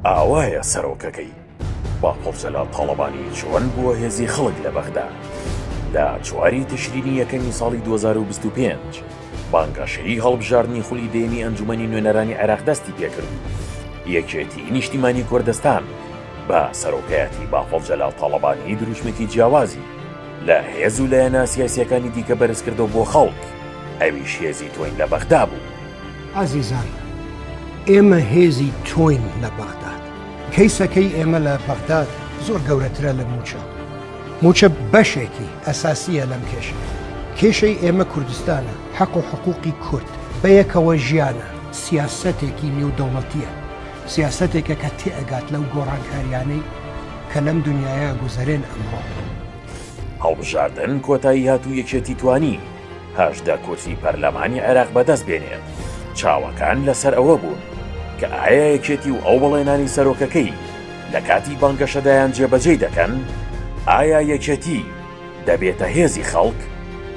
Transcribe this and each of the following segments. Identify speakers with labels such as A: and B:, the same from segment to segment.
A: ئاوایە سەرۆکەکەی باقۆفزەلات تاڵەبانی چۆن بووە هێزی خەڵک لە بەغدا لە 4 تشرینی یەکەمی ساڵی 2025 بانگەشەی هەڵبژاردننی خولی دێمی ئەنجومەنی نوێنەرانی عێراق دەستی پێکرد. یەکێتی نیشتیمانی کوردستان بە سەرۆکایەتی باقۆفزەلات تاڵەبانی دروشمێکی جیاوازی لە هێز و لایەنە سیاسیەکانی دیکە بەرز کردەوە بۆ خەڵک، ئەویش هێزی تۆین لە بەغدا بوو.
B: عزیزان، ئێمە هێزی تۆین لە بەغداد. کەیسەکەی ئێمە لە بەغداد زۆر گەورەترە لە موچە. موچە بەشێکی ئەساسیە لەم کێشە. کێشەی ئێمە کوردستانە، حەق و حقوقی کورد بەیەکەوە ژیانە، سیاسەتێکی نێودەوڵەتیە، سیاسەتێکە کە تێئەگات لەو گۆڕانکاریانەی کە لەم دنیاە گوزەرێن ئەمڕۆ.
A: هەڵبژاردن کۆتایی هاتوو یەکێتی توانی 18 کورسی پەرلەمانی عێراق بەدەست بێنێت. چاوەکان لەسەر ئەوە بوون کە ئایا یەکێتی و ئەو بەڵێنانی سەرۆکەکەی لە کاتی بانگەشەدایان جێبەجێ دەکەن؟ ئایا یەکێتی دەبێتە هێزی خەڵک؟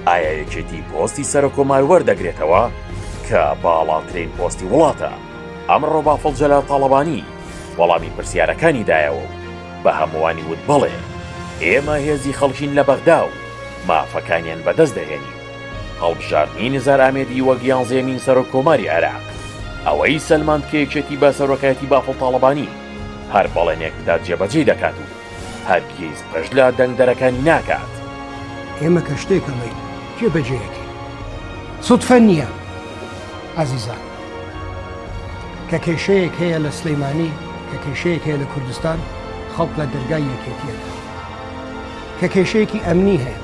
A: ئایا یەکێتی پۆستی سەرۆکۆمار وەردەگرێتەوە کە باڵاترین پۆستی وڵاتە؟ ئەمڕۆ باقۆفزەلات تاڵەبانی وەڵامی پرسیارەکانی دایەوە و بە هەمووانی وت بڵێ ئێمە هێزی خەڵکین لە بەغدا و مافەکانیان بەدەست دەهێنین. هەڵبژاردننی نزار ئامێدی وەک 11مین سەرۆکۆماری عێراق، ئەوەی سەلمان کە یەکێتی بە سەرۆکایەتی باقۆف تاڵەبانی هەر بەڵێنێک بدا جێبەجێ دەکات و هەرگیز پشت لە دەنگدەرەکانی ناکات.
B: ئێمە کە شتێکەڵێ جێبەجێیەکی سوتفە نییە عزیزان، کە کێشەیەک هەیە لە سلەیمانی، کە کێشەیەک هەیە لە کوردستان، خەڵک لە دەرگای یەکێتیەکە، کە کێشەیەکی ئەمنی هەیە،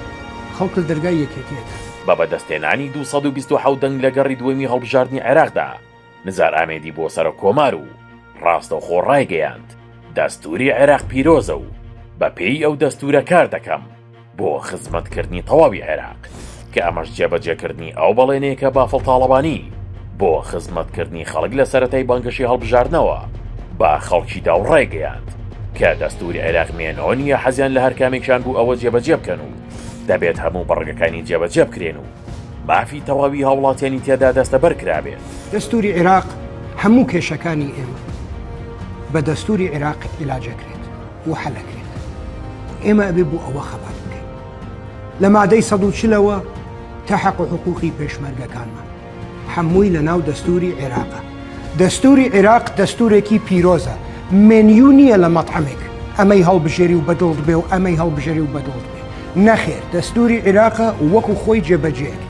B: خەڵک لە دەرگای یەکێتیەکە.
A: بە بەدەستێنانی 227 دەنگ لە گەڕی دووەمی هەڵبژاردننی عێراقدا نزار ئامێدی بۆ سەرۆکۆمار و ڕاستەوخۆ ڕایگەیاند دەستوری عێراق پیرۆزە و بە پێی ئەو دەستورە کار دەکەم بۆ خزمەتکردنی تەواوی عێراق، کە ئەمەش جێبەجێکردنی ئەو بەڵێنەیەکە بافڵ تاڵەبانی بۆ خزمەتکردنی خەڵک لە سەرەتای بانگەشی هەڵبژاردنەوە بە خەڵکیدا و ڕێگەیاند کە دەستوری عێراق مێنەوە نیە حەزیان لە هەر کامێکیان بوو ئەوە جێبەجێ بکەن و دەبێت هەموو بەڕگەکانی جێبەجێ بکرێن و مافی تەواوی هاوڵاتیانی تێدا دەستەبەر کرابێت.
B: دەستوری عێراق هەموو کێشەکانی ئێمە بە دەستوری عێراق عیلاجەکرێت و حەلەکرێت. ئێمە ئەبێ بوو ئەوە خەبات بکەین لە مادەی 140ەوە تا حەق و حقوقی پێشمەرگەکانمان هەمووی لە ناو دەستوری عێراقە. دەستوری عێراق دەستورێکی پیرۆزە، مێنیو نییە لە مەطعەمێک ئەمەی هەڵبژێری و بەدڵت بێ و ئەمەی هەڵبژێری و بەدڵت بێ. نەخێر، دەستوری عێراقە وەکو خۆی جێبەجێک.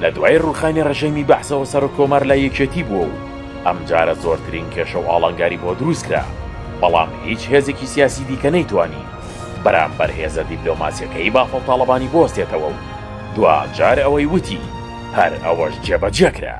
A: لە دوای ڕوخانی ڕژەمی بەحسەوە سەرۆکۆمار لای یەکێتی بووە و ئەم جارە زۆرترین کێشە و ئاڵنگاری بۆ دروست کرا، بەڵام هیچ هێزێکی سیاسی دیکە نەیتوانی بەرامبەر هێزە دیپلۆماسیەکەی باقۆف تاڵەبانی بۆستێتەوە و دوجار ئەوەی وتی هەر ئەوەش جێبەجێ کرا.